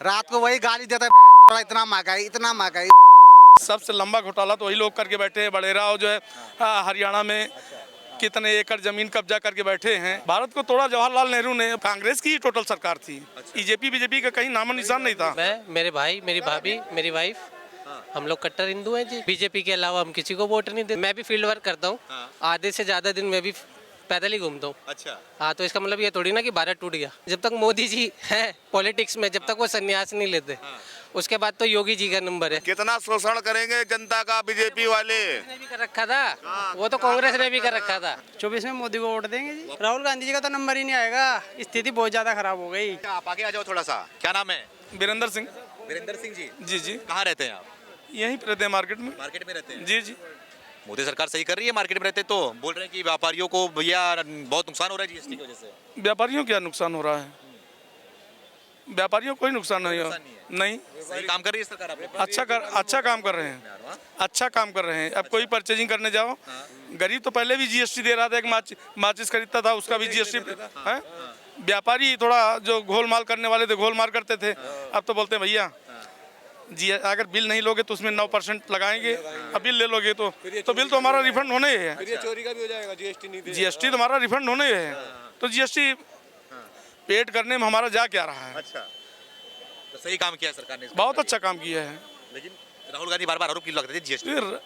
रात को वही गाली देता है, इतना महंगाई। सबसे लंबा घोटाला तो वही लोग करके बैठे हैं। बड़ेरा और जो है हरियाणा में कितने एकड़ जमीन कब्जा करके बैठे हैं। भारत को तोड़ा जवाहरलाल नेहरू ने। कांग्रेस की ही टोटल सरकार थी। बीजेपी का कहीं नामो निशान नहीं था। मैं, मेरे भाई, मेरी भाभी, मेरी वाइफ, हम लोग कट्टर हिंदू हैं जी। बीजेपी के अलावा हम किसी को वोट नहीं देते। मैं भी फील्ड वर्क करता हूँ, आधे से ज्यादा दिन मैं भी पैदल ही घूमता हूँ। अच्छा। हाँ, तो इसका मतलब ये थोड़ी ना कि भारत टूट गया। जब तक मोदी जी है पॉलिटिक्स में, जब तक वो संन्यास नहीं लेते, उसके बाद तो योगी जी का नंबर है। कितना शोषण करेंगे जनता का बीजेपी वाले। ने भी कर रखा था, वो तो कांग्रेस ने भी कर रखा था। 24 में मोदी को वोट देंगे जी। राहुल गांधी जी का तो नंबर ही नहीं आएगा, स्थिति बहुत ज्यादा खराब हो गई। आप आगे आ जाओ थोड़ा सा। क्या नाम है? वीरेंद्र सिंह। वीरेंद्र सिंह जी। जी जी। कहाँ रहते हैं आप? यहीं पे रहते हैं, मार्केट में। मार्केट में रहते हैं। जी जी। मोदी सरकार सही कर रही है मार्केट में रहते तो। बोल रहे हैं कि व्यापारियों को भैया बहुत नुकसान हो रहा है जीएसटी की वजह से। व्यापारियों क्या नुकसान हो रहा है? व्यापारियों को कोई नुकसान नहीं हो। नहीं, सही काम कर रही है सरकार। आपने अच्छा काम कर रहे हैं। अच्छा काम कर रहे हैं। अब कोई परचेजिंग करने जाओ, गरीब तो पहले भी जीएसटी दे रहा था। एक माचिस खरीदता था, उसका भी जीएसटी है। व्यापारी थोड़ा जो घोलमाल करने वाले थे, घोलमाल करते थे। अब तो बोलते हैं भैया जी, अगर बिल नहीं लोगे तो उसमें 9% लगाएंगे। अब बिल ले लोगे तो बिल तो हमारा रिफंड होने ही है। ये चोरी का भी हो जाएगा, जीएसटी नहीं दे। जीएसटी तो हमारा रिफंड होने ही है। तो जीएसटी पेड करने में हमारा जा क्या रहा है? अच्छा, तो सही काम किया सरकार ने। बहुत अच्छा काम किया है। लेकिन राहुल गांधी बार बार आरोप क्यों लगाते थे जीएसटी? राहुल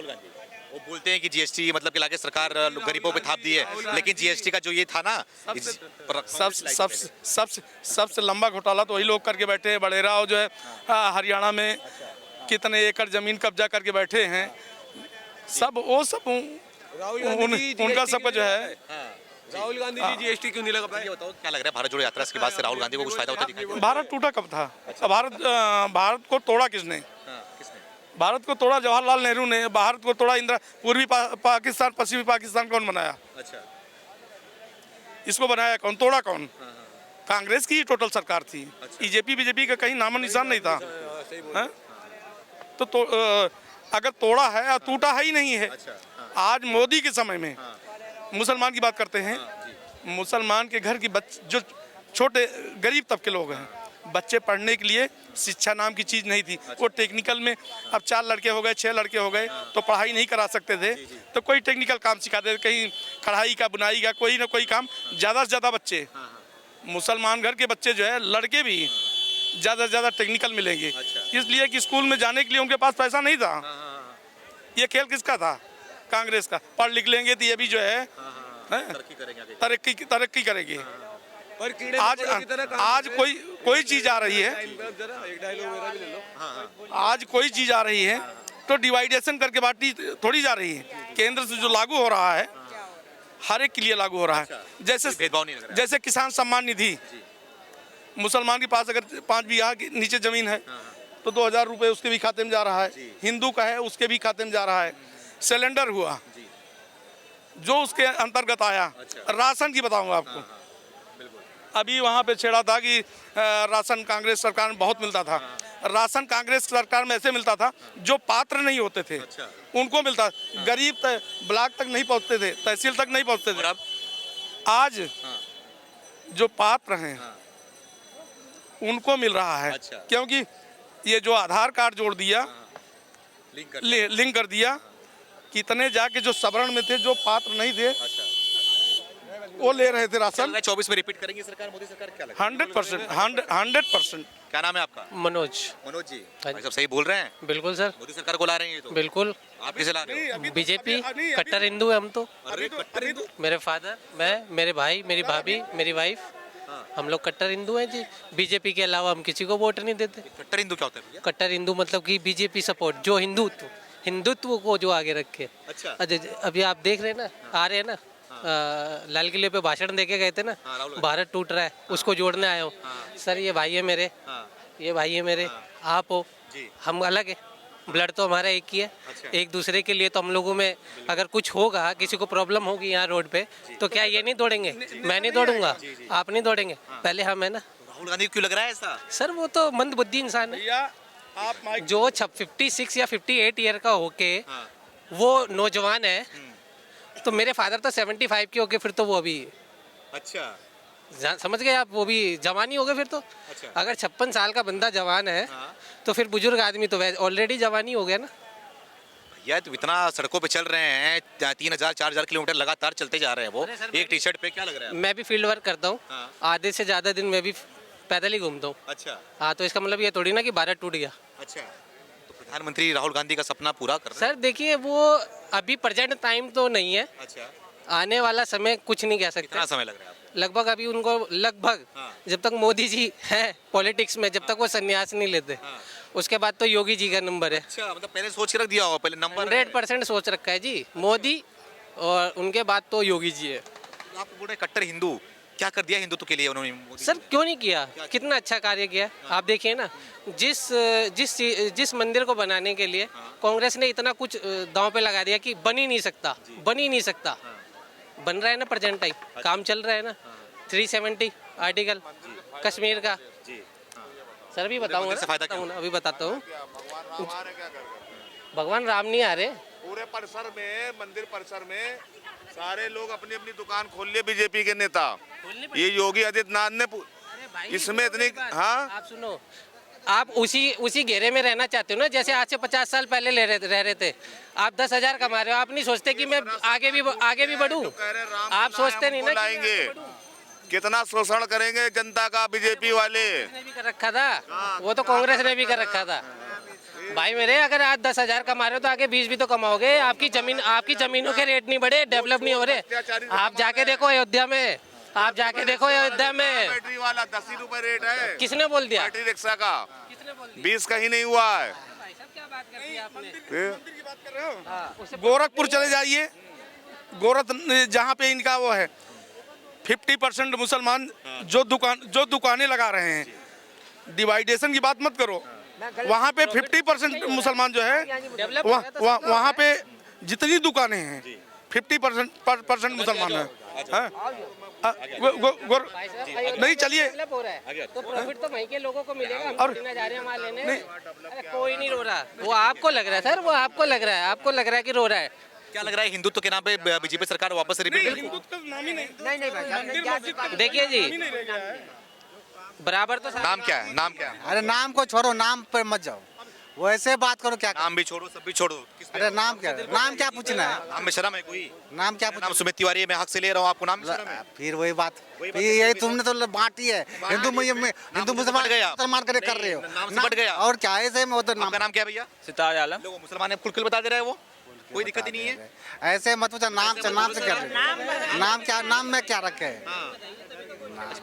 गांधी वो बोलते हैं कि जीएसटी मतलब कि लाके सरकार गरीबों पे थाप दी है, लेकिन जीएसटी का जो ये था ना, सबसे लंबा घोटाला तो वही लोग करके बैठे हैं। बड़ेरा और जो है हरियाणा में कितने एकड़ जमीन कब्जा करके बैठे हैं। सब उनका सबका जो है। राहुल गांधी जी जीएसटी क्यों नहीं लगा पाए? ये बताओ क्या लग रहा है भारत जोड़ो यात्रा के बाद से राहुल गांधी को कुछ फायदा होता दिखाई दे? भारत टूटा कब था? भारत को तोड़ा किसने? भारत को तोड़ा जवाहरलाल नेहरू ने। भारत को तोड़ा पूर्वी पाकिस्तान, पश्चिमी पाकिस्तान कौन बनाया? अच्छा, इसको बनाया कौन? तोड़ा कौन? कांग्रेस की ही टोटल सरकार थी। बीजेपी का कहीं नामो निशान नहीं था। तो अगर तोड़ा है और टूटा है ही नहीं है। आज मोदी के समय में मुसलमान की बात करते हैं। मुसलमान के घर की जो छोटे गरीब तबके लोग हैं, बच्चे पढ़ने के लिए शिक्षा नाम की चीज़ नहीं थी। वो टेक्निकल में अब 4 लड़के हो गए, 6 लड़के हो गए, तो पढ़ाई नहीं करा सकते थे। तो कोई टेक्निकल काम सिखाते थे, कहीं कढ़ाई का, बुनाई का, कोई ना कोई काम। ज़्यादा से ज़्यादा बच्चे मुसलमान घर के बच्चे जो है, लड़के भी ज़्यादा से ज़्यादा टेक्निकल मिलेंगे। इसलिए कि स्कूल में जाने के लिए उनके पास पैसा नहीं था। ये खेल किसका था? कांग्रेस का। पढ़ लिख लेंगे तो ये भी जो है तरक्की करेंगे। आज कोई चीज आ रही है, आज कोई चीज आ रही है तो डिवाइडेशन करके बांटी थोड़ी जा रही है। केंद्र से जो लागू हो रहा है, हर एक के लिए लागू हो रहा है। जैसे किसान सम्मान निधि, मुसलमान के पास अगर 5 बीघा के नीचे जमीन है तो 2000 रुपये उसके भी खाते में जा रहा है। हिंदू का है उसके भी खाते में जा रहा है। सिलेंडर हुआ जो उसके अंतर्गत आया। राशन की बताऊंगा आपको। अभी वहाँ पे छेड़ा था कि राशन कांग्रेस सरकार में बहुत मिलता था। राशन कांग्रेस सरकार में ऐसे मिलता था जो पात्र नहीं होते थे उनको मिलता। गरीब ब्लॉक तक नहीं पहुँचते थे, तहसील तक नहीं पहुँचते थे। आज जो पात्र हैं उनको मिल रहा है। क्योंकि ये जो आधार कार्ड जोड़ दिया, लिंक कर दिया। कितने जाके जो सवर्ण में थे, जो पात्र नहीं थे, वो ले रहे थे राशन। 24 में रिपीट करेंगे सरकार, मोदी सरकार? क्या लगता है? 100%। क्या नाम है आपका? मनोज जी। भाई सब सही बोल रहे हैं? बिल्कुल सर, मोदी सरकार को ला रहे हैं ये तो। बिल्कुल। आप किसे ला रहे हो? बीजेपी। कट्टर हिंदू है हम तो। कट्टर हिंदू? मेरे फादर, मैं, मेरे भाई, मेरी भाभी, मेरी वाइफ, हम लोग कट्टर हिंदू हैं जी। बीजेपी के अलावा हम किसी को वोट नहीं देते। कट्टर हिंदू क्या होता है? कट्टर हिंदू मतलब कि बीजेपी सपोर्ट, जो हिंदुत्व को जो आगे रखे। अच्छा। अभी आप देख रहे हैं ना, आ रहे हैं ना, लाल किले पे भाषण देके गए थे ना, भारत टूट रहा है, उसको जोड़ने आए हो। सर ये भाई है मेरे, ये भाई है मेरे, आप हो, हम अलग है, ब्लड तो हमारा एक ही है। एक दूसरे के लिए तो हम लोगों में अगर कुछ होगा, किसी को प्रॉब्लम होगी यहाँ रोड पे, तो क्या ये नहीं दौड़ेंगे? मैं नहीं दौड़ूंगा, आप नहीं दौड़ेंगे, पहले हम है ना। राहुल गांधी क्यों लग रहा है ऐसा? सर वो तो मंद बुद्धि इंसान है जो 56 या 58 ईयर का होके वो नौजवान है। तो मेरे फादर तो 75 के होके फिर तो वो अभी। अच्छा, समझ गए आप, वो भी जवान ही हो गए फिर तो। अच्छा। अगर 56 साल का बंदा जवान है तो फिर बुजुर्ग आदमी तो ऑलरेडी जवान ही हो गया ना। यार तो इतना सड़कों पे चल रहे हैं, 3,000-4,000 किलोमीटर लगातार चलते जा रहे हैं वो एक टी शर्ट पे, क्या लग रहा है? मैं भी फील्ड वर्क करता हूँ, हाँ। आधे से ज़्यादा दिन मैं भी पैदल ही घूमता हूँ। अच्छा हाँ, तो इसका मतलब ये थोड़ी ना कि भारत टूट गया। अच्छा, तो प्रधानमंत्री राहुल गांधी का सपना पूरा कर रहे सर देखिए, वो अभी प्रेजेंट टाइम तो नहीं है, हैं? अच्छा, आने वाला समय कुछ नहीं कह सकते। कितना समय लग रहा है आपको? लगभग अभी उनको लगभग हाँ। जब तक मोदी जी है पॉलिटिक्स में, जब तक वो संन्यास नहीं लेते, उसके बाद तो योगी जी का नंबर है। अच्छा, मतलब पहले सोच के रख दिया होगा, पहले नंबर 100% सोच रखा है जी, मोदी और उनके बाद तो योगी जी है। आप बोल रहे कट्टर हिंदू, क्या कर दिया हिंदुत्व के लिए उन्होंने मोदी सर जी ने? क्यों नहीं किया, कितना अच्छा कार्य किया। आप देखिए ना, जिस जिस जिस मंदिर को बनाने के लिए कांग्रेस ने इतना कुछ दांव पे लगा दिया कि बन ही नहीं सकता, बन ही नहीं सकता। बन रहा है ना प्रेजेंट टाइम, काम चल रहा है ना। 370 आर्टिकल कश्मीर का। सर अभी बताऊंगा मंदिर से फायदा क्या बताऊंगा ना, अभी बताता हूँ। भगवान राम नहीं आ रहे। पूरे परिसर में, मंदिर परिसर में सारे लोग अपनी अपनी दुकान खोल लिए बीजेपी के नेता। ये योगी आदित्यनाथ ने इसमें इतनी, हाँ आप सुनो, आप उसी घेरे में रहना चाहते हो ना, जैसे आज से 50 साल पहले रह रहे थे। आप 10,000 कमा रहे हो, आप नहीं सोचते कि मैं आगे भी बढ़ूं। आप सोचते नहीं ना कि लाएंगे, कितना शोषण करेंगे जनता का बीजेपी वाले। ने भी कर रखा था, वो तो कांग्रेस ने भी कर रखा था। भाई मेरे, अगर आज 10,000 कमा रहे हो तो आगे 20 भी तो कमाओगे। आपकी जमीनों के रेट नहीं बढ़े, डेवलप नहीं हो रहे। आप जाके देखो अयोध्या में, आप जाके देखो अयोध्या में। बैटरी वाला 10 ही रुपए रेट है, किसने बोल दिया? बैटरी रिक्शा का किसने बोल दिया? 20 कहीं नहीं हुआ है। भाई साहब क्या बात कर दी आपने? फिर गोरखपुर चले जाइए, जहाँ पे इनका वो है 50% मुसलमान जो दुकानें लगा रहे हैं, डिवाइडेशन की बात मत करो। वहाँ पे 50% मुसलमान जो है, वहाँ पे जितनी दुकानें हैं 50% मुसलमान है। हाँ? नहीं चलिए, डेवलप हो रहा है तो प्रॉफिट तो वहीं के लोगों को मिलेगा। हम और- थोड़ी ना जा रहे हैं वहाँ लेने। अरे कोई नहीं रो रहा, वो आपको लग रहा है सर, वो आपको लग रहा है, आपको लग रहा है कि रो रहा है। क्या लग रहा है हिंदुत्व के नाम पे बीजेपी सरकार वापस रिपीट करेगी? देखिए जी, बराबर तो नाम क्या है, नाम क्या है? अरे नाम को छोड़ो, नाम पे मत जाओ, वैसे बात करो। क्या नाम भी छोड़ो, सब भी छोड़ो। किस पे? अरे नाम क्या पूछना है? नाम में शर्म है कोई? नाम क्या नाम पूछना? सुमित तिवारी है, मैं हक से ले रहा हूँ, आपको नाम में शर्म है? फिर वही बात, वही बात फिर यही तुमने तो बांटी है। हिंदू मुसलमान बट गया। कर रहे हो। नाम से बट गया। और क्या है ऐसे में उधर नाम? आपका नाम क्या है भैया? सिताज आलम। लोग मुसलमान है, खुल बता दे रहे हैं वो, कोई दिक्कत ही नहीं है। ऐसे मत पूछो, नाम से क्या नाम में क्या रखे है?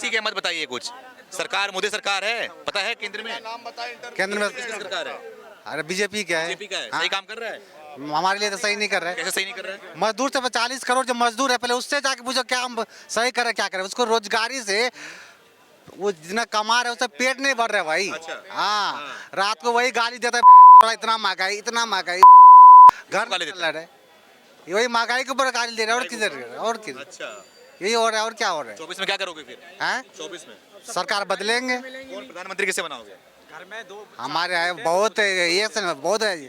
ठीक है, मत बताइए कुछ। सरकार मोदी सरकार है, पता है केंद्र में? केंद्र में किसकी सरकार है? अरे बीजेपी क्या है? बीजेपी का है। हाँ? सही काम कर रहा है? हमारे लिए तो सही नहीं कर रहे। कैसे सही नहीं कर रहा है? मजदूर से 40 करोड़ जो मजदूर है, पहले उससे जाके पूछो क्या हम सही करे, क्या करे। उसको रोजगारी से वो जितना कमा रहे उससे पेट नहीं भर रहा भाई। हाँ, रात को वही गाली देता है, इतना महंगाई घर गाली चल देता रहा है। वही महंगाई के ऊपर गाली दे रहा है, और किधर और किधर अच्छा, यही हो रहा है। और क्या हो रहा 24 में क्या करोगे फिर? है? 24 में सरकार बदलेंगे। कौन प्रधानमंत्री किसे बनाओगे? हमारे है बहुत ये बहुत है जी।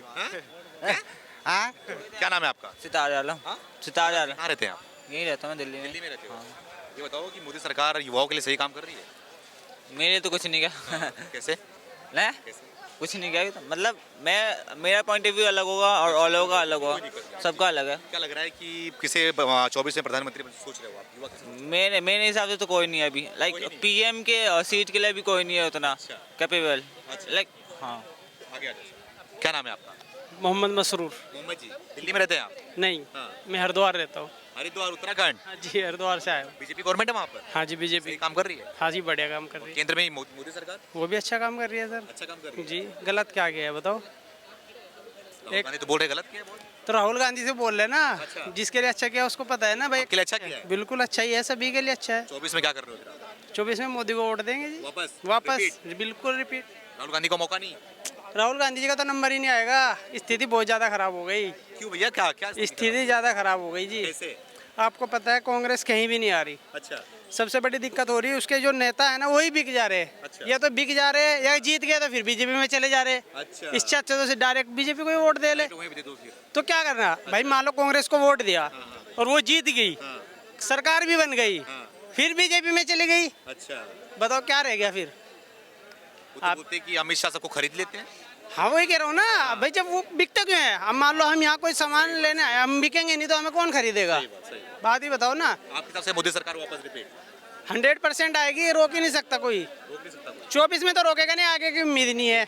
हाँ? क्या नाम है आपका? सिताज आलम। सिताज आलम। कहाँ रहते हैं आप? यहीं रहता हूँ मैं, दिल्ली में। दिल्ली में रहते हो? ये बताओ कि मोदी सरकार युवाओं के लिए सही काम कर रही है? मेरे लिए तो कुछ नहीं किया। कैसे? नहीं, कुछ नहीं किया। मतलब मेरा पॉइंट ऑफ व्यू अलग होगा और लोगों का अलग होगा, सबका अलग है। क्या लग रहा है कि किसे 24 में प्रधानमंत्री सोच रहे हो आप, युवा किसे? मेरे हिसाब से तो कोई नहीं है अभी। लाइक पीएम के सीट के लिए भी कोई नहीं है उतना कैपेबल। लाइक हाँ। आगे आ जाओ। क्या नाम है आपका? मोहम्मद मसरूर। मोहम्मद जी, दिल्ली में रहते हैं आप? नहीं, हाँ। मैं हरिद्वार रहता हूँ। हरिद्वार उत्तराखंड। हाँ जी, हरिद्वार से आया हूँ। बीजेपी गवर्नमेंट है वहाँ पर? हाँ जी, सही बीजेपी। काम कर रही है? हाँ जी, बढ़िया काम कर रही है। केंद्र में ही मोदी सरकार वो भी अच्छा काम कर रही है सर। अच्छा काम कर रही है। जी, गलत क्या किया है बताओ? राहुल गांधी तो बोल रहे गलत किया है, बोल। तो राहुल गांधी से बोल रहे ना, जिसके लिए अच्छा किया उसको पता है ना भाई। आपके लिए अच्छा किया है? बिल्कुल अच्छा ही है, सभी के लिए अच्छा है। 24 में क्या कर रहे हो फिर आप? 24 में मोदी को वोट देंगे जी। वापस? बिल्कुल रिपीट। राहुल गांधी को मौका नहीं? राहुल गांधी जी का तो नंबर ही नहीं आएगा। स्थिति बहुत ज़्यादा खराब हो गई। क्यों भैया, क्या क्या स्थिति ज़्यादा खराब हो गई जी। कैसे? आपको पता है कांग्रेस कहीं भी नहीं आ रही। अच्छा, सबसे बड़ी दिक्कत हो रही है उसके जो नेता है ना, वही बिक जा रहे हैं। अच्छा। या तो बिक जा रहे हैं या जीत गए तो फिर बीजेपी में चले जा रहे हैं। अच्छा। इससे अच्छा तो डायरेक्ट बीजेपी को ही वोट दे ले। तो वहीं पे दे दो फिर। तो क्या करना भाई, मान लो कांग्रेस को वोट दिया और वो जीत गई, सरकार भी बन गई, फिर बीजेपी में चली गई, अच्छा, बताओ क्या रह गया फिर। वो तो बोलते हैं कि अमित शाह सबको खरीद लेते हैं। हाँ वही कह रहा हूँ ना भाई, जब वो बिकते क्यों है। अब मान लो हम यहाँ कोई सामान लेने आए, हम बिकेंगे नहीं तो हमें कौन खरीदेगा। बात ही बताओ ना। आपकी तरफ से मोदी सरकार वापस रिपीट 100% आएगी, रोक ही नहीं सकता कोई। रोक नहीं सकता कोई। 24 में तो रोकेगा नहीं, आगे की उम्मीद नहीं है।